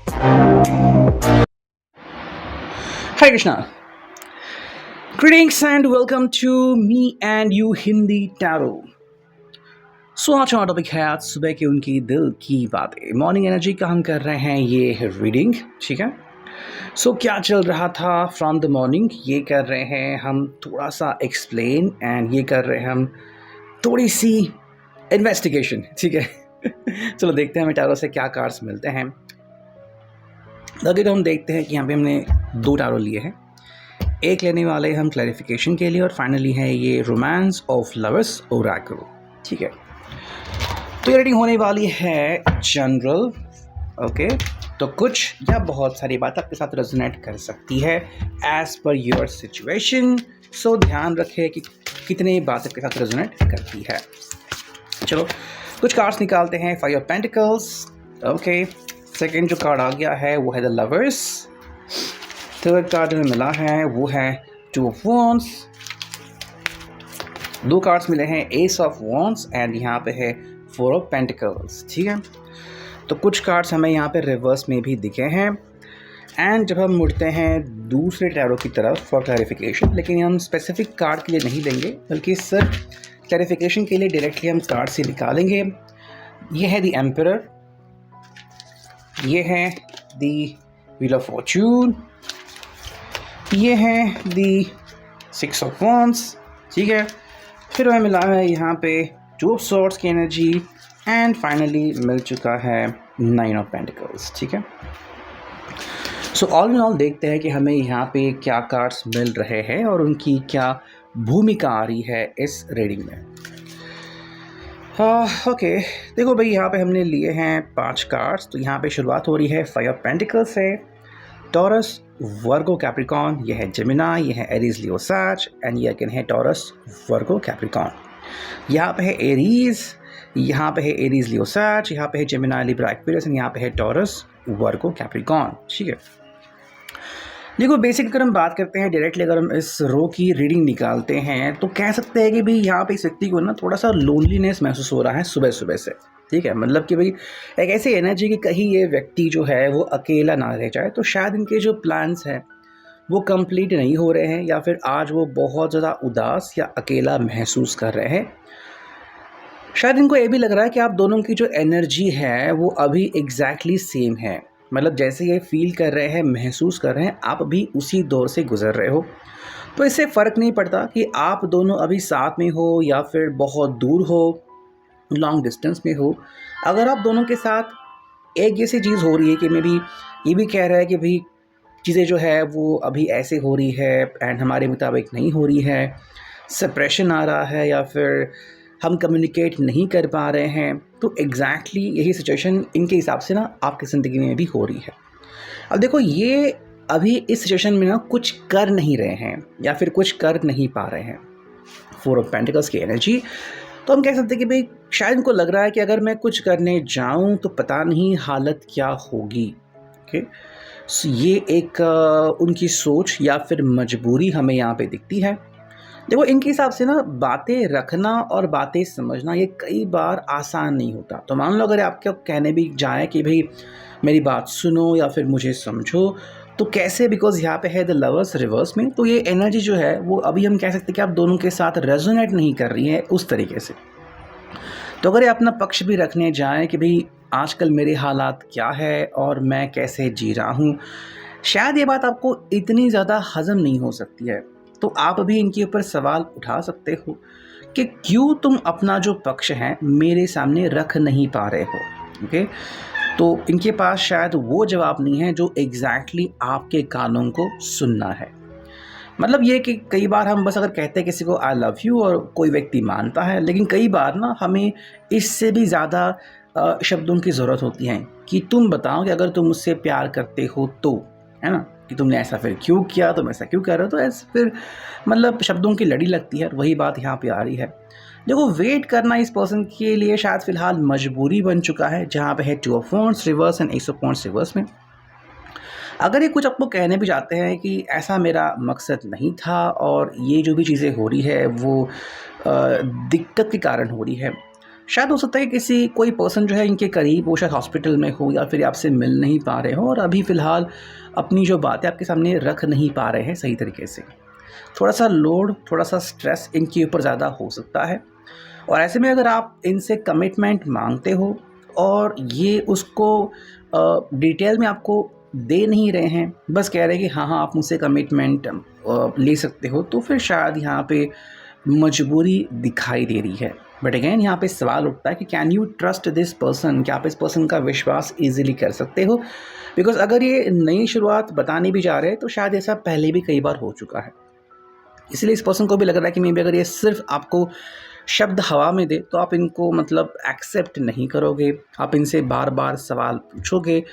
Hi Krishna. Greetings and welcome to Me and You Hindi Tarot. आज हमारा topic है आज सुबह की उनकी दिल की बातें। मॉर्निंग एनर्जी का हम कर रहे हैं ये रीडिंग, ठीक है। क्या चल रहा था फ्रॉम द मॉर्निंग ये कर रहे हैं हम थोड़ा सा एक्सप्लेन, एंड ये कर रहे हैं हम थोड़ी सी इन्वेस्टिगेशन, ठीक है। चलो देखते हैं हमें टैरो से क्या कार्ड्स मिलते हैं। अगर हम देखते हैं कि यहाँ पे हमने 2 टैरो लिए हैं। एक लेने वाले हम क्लैरिफिकेशन के लिए, और फाइनली है ये रोमांस ऑफ लवर्स ओरेकल, ठीक है। तो ये रीडिंग होने वाली है जनरल, ओके। तो कुछ या बहुत सारी बात आपके साथ रेजोनेट कर सकती है एज पर योर सिचुएशन। सो ध्यान रखें कि कितनी बात आपके साथ रेजोनेट करती है। चलो कुछ कार्ड्स निकालते हैं। 5 ऑफ पेंटिकल्स, ओके। सेकेंड जो कार्ड आ गया है वो है द लवर्स। थर्ड कार्ड जो मिला है वो है 2 ऑफ वॉन्ड्स। 2 कार्ड्स मिले हैं, एस ऑफ वॉन्ड्स एंड यहाँ पे है 4 ऑफ पेंटिकल्स, ठीक है। तो कुछ कार्ड्स हमें यहाँ पे रिवर्स में भी दिखे हैं। एंड जब हम मुड़ते हैं दूसरे टैरो की तरफ फॉर क्लैरिफिकेशन, लेकिन हम स्पेसिफिक कार्ड के लिए नहीं लेंगे बल्कि सिर्फ क्लैरिफिकेशन के लिए डायरेक्टली हम कार्ड से निकालेंगे। ये है द एम्परर, ये है द व्हील ऑफ फॉर्चून, ये है दी 6 ऑफ वॉन्ड्स, ठीक है। फिर हमें मिला है यहाँ पे 2 ऑफ सॉर्ड्स की एनर्जी, एंड फाइनली मिल चुका है 9 ऑफ पेंटिकल्स, ठीक है। सो ऑल इन ऑल देखते हैं कि हमें यहाँ पे क्या कार्ड्स मिल रहे हैं और उनकी क्या भूमिका आ रही है इस रीडिंग में। ओके, देखो भाई, यहाँ पे हमने लिए हैं 5 कार्ड्स। तो यहाँ पे शुरुआत हो रही है 5 ऑफ पेंटिकल्स से। टॉरस, वर्गो, कैप्रिकॉन, ये है जेमिना, ये है एरीज, लियो, सैज, एंड ये अगेन है टॉरस, वर्गो, कैप्रिकॉन। यहाँ पे है एरीज, यहाँ पे है एरीज, लियो, सैज, यहाँ पे है जेमिना, लिब्रा, एक्वेरियस, एंड यहाँ पे है टॉरस, वर्गो, कैप्रिकॉन, ठीक है। देखो बेसिक अगर हम बात करते हैं डायरेक्टली, अगर हम इस रो की रीडिंग निकालते हैं तो कह सकते हैं कि भाई यहाँ पे इस व्यक्ति को ना थोड़ा सा लोनलीनेस महसूस हो रहा है सुबह सुबह से, ठीक है। मतलब कि भाई एक ऐसी एनर्जी कि कहीं ये व्यक्ति जो है वो अकेला ना रह जाए। तो शायद इनके जो प्लान्स हैं वो कंप्लीट नहीं हो रहे हैं, या फिर आज वो बहुत ज़्यादा उदास या अकेला महसूस कर रहे हैं। शायद इनको ये भी लग रहा है कि आप दोनों की जो एनर्जी है वो अभी एग्जैक्टली सेम है। मतलब जैसे ये फील कर रहे हैं, महसूस कर रहे हैं, आप भी उसी दौर से गुजर रहे हो। तो इससे फ़र्क नहीं पड़ता कि आप दोनों अभी साथ में हो या फिर बहुत दूर हो, लॉन्ग डिस्टेंस में हो। अगर आप दोनों के साथ एक जैसी चीज़ हो रही है कि मैं भी ये भी कह रहा है कि भाई चीज़ें जो है वो अभी ऐसे हो रही है एंड हमारे मुताबिक नहीं हो रही है, सेपरेशन आ रहा है या फिर हम कम्युनिकेट नहीं कर पा रहे हैं, तो एग्जैक्टली यही सिचुएशन इनके हिसाब से ना आपकी ज़िंदगी में भी हो रही है। अब देखो, ये अभी इस सिचुएशन में ना कुछ कर नहीं रहे हैं या फिर कुछ कर नहीं पा रहे हैं। 4 ऑफ पेंटिकल्स की एनर्जी, तो हम कह सकते हैं कि भाई शायद इनको लग रहा है कि अगर मैं कुछ करने जाऊं तो पता नहीं हालत क्या होगी, ओके। ये एक उनकी सोच या फिर मजबूरी हमें यहाँ पे दिखती है। देखो इनके हिसाब से ना बातें रखना और बातें समझना ये कई बार आसान नहीं होता। तो मान लो अगर आपके कहने भी जाए कि भाई मेरी बात सुनो या फिर मुझे समझो, तो कैसे, बिकॉज यहाँ पे है द लवर्स रिवर्स में। तो ये एनर्जी जो है वो अभी हम कह सकते हैं कि आप दोनों के साथ रेजोनेट नहीं कर रही है उस तरीके से। तो अगर ये अपना पक्ष भी रखने जाएँ कि भाई आजकल मेरे हालात क्या है और मैं कैसे जी रहा हूँ, शायद ये बात आपको इतनी ज़्यादा हज़म नहीं हो सकती है। तो आप भी इनके ऊपर सवाल उठा सकते हो कि क्यों तुम अपना जो पक्ष है मेरे सामने रख नहीं पा रहे हो, ओके। तो इनके पास शायद वो जवाब नहीं है जो एग्जैक्टली आपके कानों को सुनना है। मतलब ये कि कई बार हम बस अगर कहते हैं किसी को आई लव यू और कोई व्यक्ति मानता है, लेकिन कई बार ना हमें इससे भी ज़्यादा शब्दों की ज़रूरत होती है कि तुम बताओ कि अगर तुम मुझसे प्यार करते हो तो, है ना, कि तुमने ऐसा फिर क्यों किया, तुम ऐसा क्यों कर रहे हो। तो ऐसे फिर मतलब शब्दों की लड़ी लगती है। वही बात यहाँ पे आ रही है। देखो वेट करना इस पर्सन के लिए शायद फ़िलहाल मजबूरी बन चुका है, जहाँ पे है 2 of wands reverse and S of wands reverse में। अगर ये कुछ आपको कहने भी चाहते हैं कि ऐसा मेरा मकसद नहीं था और ये जो भी चीज़ें हो रही है वो दिक्कत के कारण हो रही है, शायद हो सकता है कि किसी कोई पर्सन जो है इनके करीब वो शायद हॉस्पिटल में हो, या फिर आपसे मिल नहीं पा रहे हो और अभी फ़िलहाल अपनी जो बातें आपके सामने रख नहीं पा रहे हैं सही तरीके से। थोड़ा सा लोड, थोड़ा सा स्ट्रेस इनके ऊपर ज़्यादा हो सकता है, और ऐसे में अगर आप इनसे कमिटमेंट मांगते हो और ये उसको डिटेल में आपको दे नहीं रहे हैं, बस कह रहे हैं कि हाँ हाँ आप मुझसे कमिटमेंट ले सकते हो, तो फिर शायद यहाँ पे मजबूरी दिखाई दे रही है। बट अगेन यहाँ पे सवाल उठता है कि can you trust this person, क्या आप इस पर्सन का विश्वास ईजिली कर सकते हो? बिकॉज अगर ये नई शुरुआत बताने भी जा रहे हैं तो शायद ऐसा पहले भी कई बार हो चुका है, इसलिए इस पर्सन को भी लग रहा है कि मे बी अगर ये सिर्फ आपको शब्द हवा में दे तो आप इनको मतलब एक्सेप्ट नहीं करोगे, आप इनसे बार बार सवाल पूछोगे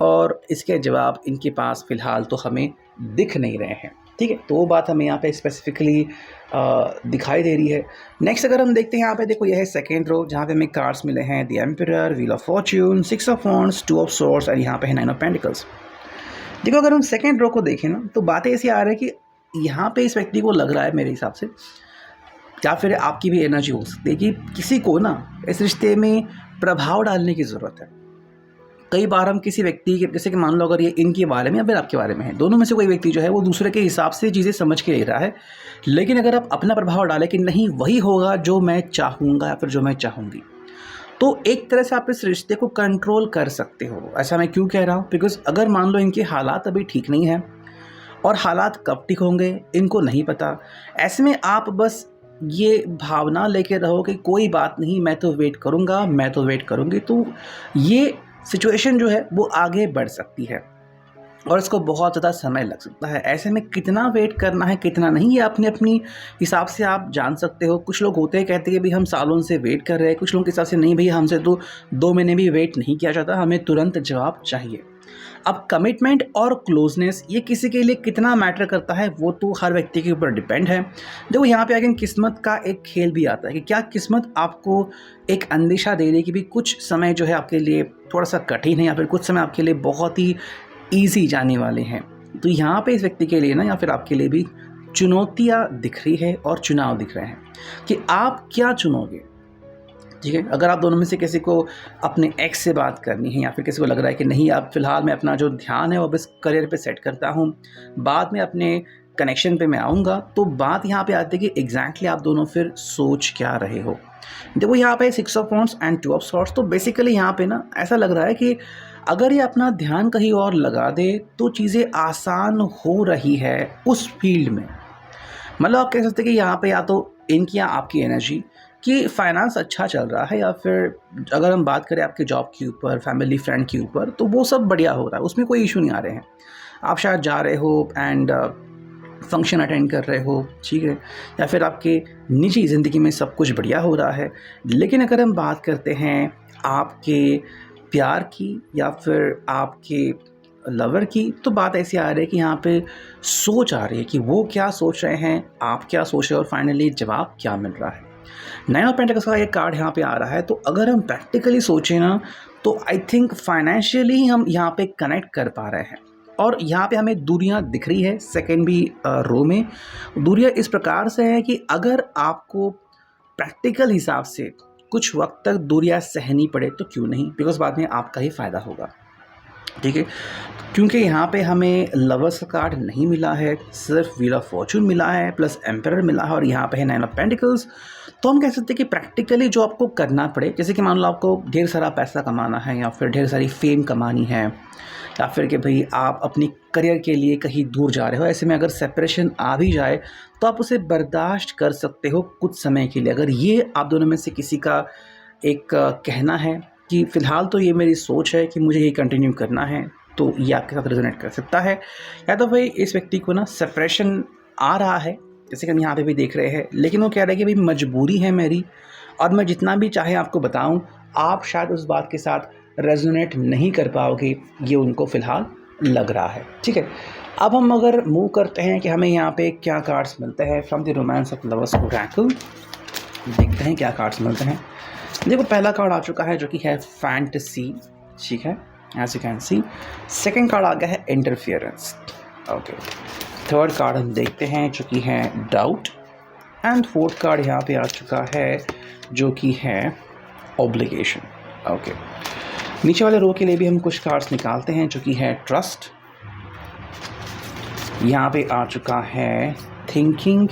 और इसके जवाब इनके पास फ़िलहाल तो हमें दिख नहीं रहे हैं। ठीक है, तो वो बात हमें यहाँ पे स्पेसिफिकली दिखाई दे रही है। नेक्स्ट अगर हम देखते हैं यहाँ पे, देखो यह है सेकेंड रो जहाँ पे हमें कार्ड्स मिले हैं the emperor, wheel of Fortune, 6 of wands, 2 of swords और यहाँ पे है 9 ऑफ पेंटिकल्स। देखो अगर हम सेकेंड रो को देखें ना तो बातें ऐसी आ रही है कि यहाँ पे इस व्यक्ति को लग रहा है मेरे हिसाब से, या फिर आपकी भी एनर्जी हो सकती है कि किसी को ना इस रिश्ते में प्रभाव डालने की ज़रूरत है। कई बार हम किसी व्यक्ति के, जैसे कि मान लो अगर ये इनके बारे में या फिर आपके बारे में है, दोनों में से कोई व्यक्ति जो है वो दूसरे के हिसाब से चीज़ें समझ के ले रहा है, लेकिन अगर आप अपना प्रभाव डालें कि नहीं वही होगा जो मैं चाहूँगा या फिर जो मैं चाहूँगी, तो एक तरह से आप इस रिश्ते को कंट्रोल कर सकते हो। ऐसा मैं क्यों कह रहा हूँ, बिकॉज अगर मान लो इनके हालात अभी ठीक नहीं हैं और हालात कब ठीक होंगे इनको नहीं पता, ऐसे में आप बस ये भावना लेके रहो कि कोई बात नहीं, मैं तो वेट करूँगा, मैं तो वेट करूँगी, तो ये सिचुएशन जो है वो आगे बढ़ सकती है और इसको बहुत ज़्यादा समय लग सकता है। ऐसे में कितना वेट करना है कितना नहीं, ये अपने अपनी हिसाब से आप जान सकते हो। कुछ लोग होते हैं कहते हैं भाई हम सालों से वेट कर रहे हैं, कुछ लोगों के हिसाब से नहीं भैया हमसे तो 2 महीने भी वेट नहीं किया जाता, हमें तुरंत जवाब चाहिए। अब कमिटमेंट और क्लोजनेस ये किसी के लिए कितना मैटर करता है वो तो हर व्यक्ति के ऊपर डिपेंड है। देखो यहाँ पे अगेन किस्मत का एक खेल भी आता है कि क्या किस्मत आपको एक अंदेशा दे रही कि भी कुछ समय जो है आपके लिए थोड़ा सा कठिन है या फिर कुछ समय आपके लिए बहुत ही ईजी जाने वाले हैं। तो यहाँ पे इस व्यक्ति के लिए ना या फिर आपके लिए भी चुनौतियाँ दिख रही है और चुनाव दिख रहे हैं कि आप क्या चुनोगे। ठीक है, अगर आप दोनों में से किसी को अपने एक्स से बात करनी है या फिर किसी को लग रहा है कि नहीं आप फ़िलहाल मैं अपना जो ध्यान है वो बस करियर पे सेट करता हूँ, बाद में अपने कनेक्शन पे मैं आऊँगा, तो बात यहाँ पे आती है कि एग्जैक्टली आप दोनों फिर सोच क्या रहे हो। देखो यहाँ पे 6 of wands and 2 of swords, तो बेसिकली यहाँ पे ना ऐसा लग रहा है कि अगर ये अपना ध्यान कहीं और लगा दे तो चीज़ें आसान हो रही है उस फील्ड में। मतलब आप कह सकते हैं कि यहाँ पे या तो इनकी या आपकी एनर्जी कि फाइनेंस अच्छा चल रहा है, या फिर अगर हम बात करें आपके जॉब के ऊपर, फैमिली फ्रेंड के ऊपर, तो वो सब बढ़िया हो रहा है, उसमें कोई इशू नहीं आ रहे हैं। आप शायद जा रहे हो एंड फंक्शन अटेंड कर रहे हो, ठीक है, या फिर आपके निजी ज़िंदगी में सब कुछ बढ़िया हो रहा है। लेकिन अगर हम बात करते हैं आपके प्यार की या फिर आपके लवर की, तो बात ऐसी आ रही है कि यहाँ पे सोच आ रही है कि वो क्या सोच रहे हैं, आप क्या सोच रहे हो और फाइनली जवाब क्या मिल रहा है। 9 ऑफ पेंटिकल्स का एक कार्ड यहाँ पे आ रहा है, तो अगर हम प्रैक्टिकली सोचें ना तो आई थिंक फाइनेंशियली हम यहाँ पे कनेक्ट कर पा रहे हैं और यहाँ पे हमें दूरियाँ दिख रही है। सेकेंड भी रो में दूरियाँ इस प्रकार से है कि अगर आपको प्रैक्टिकल हिसाब से कुछ वक्त तक दूरियाँ सहनी पड़े तो क्यों नहीं, बिकॉज बाद में आपका ही फ़ायदा होगा। ठीक है, क्योंकि यहाँ पे हमें लवर्स का कार्ड नहीं मिला है, सिर्फ व्हील ऑफ फॉर्च्यून मिला है प्लस एम्परर मिला है और यहाँ पे है 9 ऑफ पेंटिकल्स। तो हम कह सकते हैं कि प्रैक्टिकली जो आपको करना पड़े, जैसे कि मान लो आपको ढेर सारा पैसा कमाना है या फिर ढेर सारी फेम कमानी है, या फिर कि भाई आप अपनी करियर के लिए कहीं दूर जा रहे हो, ऐसे में अगर सेपरेशन आ भी जाए तो आप उसे बर्दाश्त कर सकते हो कुछ समय के लिए। अगर ये आप दोनों में से किसी का एक कहना है कि फ़िलहाल तो ये मेरी सोच है कि मुझे ये कंटिन्यू करना है, तो ये आपके साथ रेजोनेट कर सकता है। या तो भाई इस व्यक्ति को ना सेपरेशन आ रहा है, जैसे कि हम यहाँ पे भी देख रहे हैं, लेकिन वो कह रहा है कि भाई मजबूरी है मेरी और मैं जितना भी चाहे आपको बताऊँ आप शायद उस बात के साथ रेजोनेट नहीं कर पाओगे, ये उनको फ़िलहाल लग रहा है। ठीक है, अब हम अगर मूव करते हैं कि हमें यहाँ पे क्या कार्ड्स मिलते हैं from the romance of lovers Oracle, देखते हैं क्या कार्ड्स मिलते हैं। देखो पहला कार्ड आ चुका है जो कि है फैंटेसी, ठीक है, as you can see. Second card आ गया है इंटरफियरेंस, ओके। थर्ड कार्ड हम देखते हैं जो कि है डाउट, एंड फोर्थ कार्ड यहाँ पे आ चुका है जो कि है ऑब्लिगेशन। ओके, नीचे वाले रो के लिए भी हम कुछ कार्ड्स निकालते हैं, जो कि है ट्रस्ट, यहाँ पे आ चुका है thinking,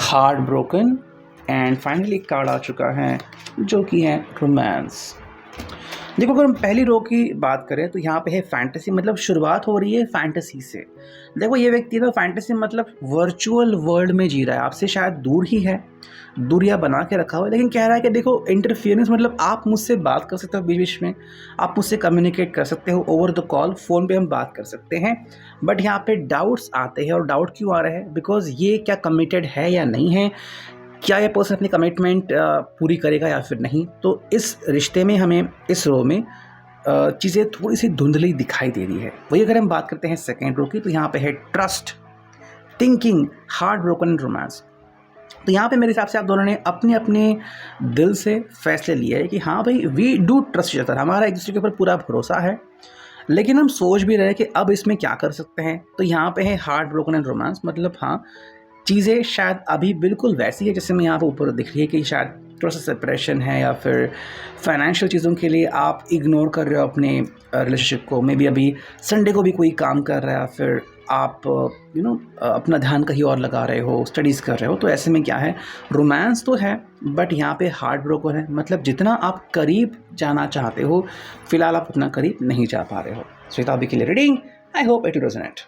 heart broken, and finally एक कार्ड आ चुका है जो कि है रोमांस। देखो, अगर हम पहली रो की बात करें तो यहाँ पे है फैंटेसी, मतलब शुरुआत हो रही है फैंटेसी से। देखो, ये व्यक्ति ना फैंटेसी मतलब वर्चुअल वर्ल्ड में जी रहा है, आपसे शायद दूर ही है, दूरियां बना के रखा हुआ है, लेकिन कह रहा है कि देखो इंटरफियरेंस मतलब आप मुझसे बात कर सकते हो बीच बीच में, आप मुझसे कम्युनिकेट कर सकते हो ओवर द कॉल, फ़ोन पे हम बात कर सकते हैं, बट यहाँ पे डाउट्स आते हैं। और डाउट क्यों आ रहे हैं? बिकॉज ये क्या कमिटेड है या नहीं है, क्या ये पर्सन अपनी कमिटमेंट पूरी करेगा या फिर नहीं। तो इस रिश्ते में हमें इस रो में चीज़ें थोड़ी सी धुंधली दिखाई दे रही है। वही अगर हम बात करते हैं सेकेंड रो की, तो यहाँ पे है trust, thinking, heart broken and romance. तो यहाँ पे मेरे हिसाब से आप दोनों ने अपने अपने दिल से फैसले लिए है कि हाँ भाई, we do trust each other, हमारा एक दूसरे के ऊपर पूरा भरोसा है, लेकिन हम सोच भी रहे हैं कि अब इसमें क्या कर सकते हैं। तो यहाँ पे है हार्ट ब्रोकन एंड रोमांस, मतलब हाँ, चीज़ें शायद अभी बिल्कुल वैसी है जैसे मैं यहाँ पर ऊपर दिख रही है कि शायद थोड़ा सा सेपरेशन है, या फिर फाइनेंशियल चीज़ों के लिए आप इग्नोर कर रहे हो अपने रिलेशनशिप को। मे बी अभी संडे को भी कोई काम कर रहा है, फिर आप अपना ध्यान कहीं और लगा रहे हो, स्टडीज़ कर रहे हो। तो ऐसे में क्या है, रोमांस तो है बट यहाँ पे हार्ट ब्रोकन है, मतलब जितना आप करीब जाना चाहते हो, फिलहाल आप उतना करीब नहीं जा पा रहे हो। सो अभी के लिए reading, I hope it resonate.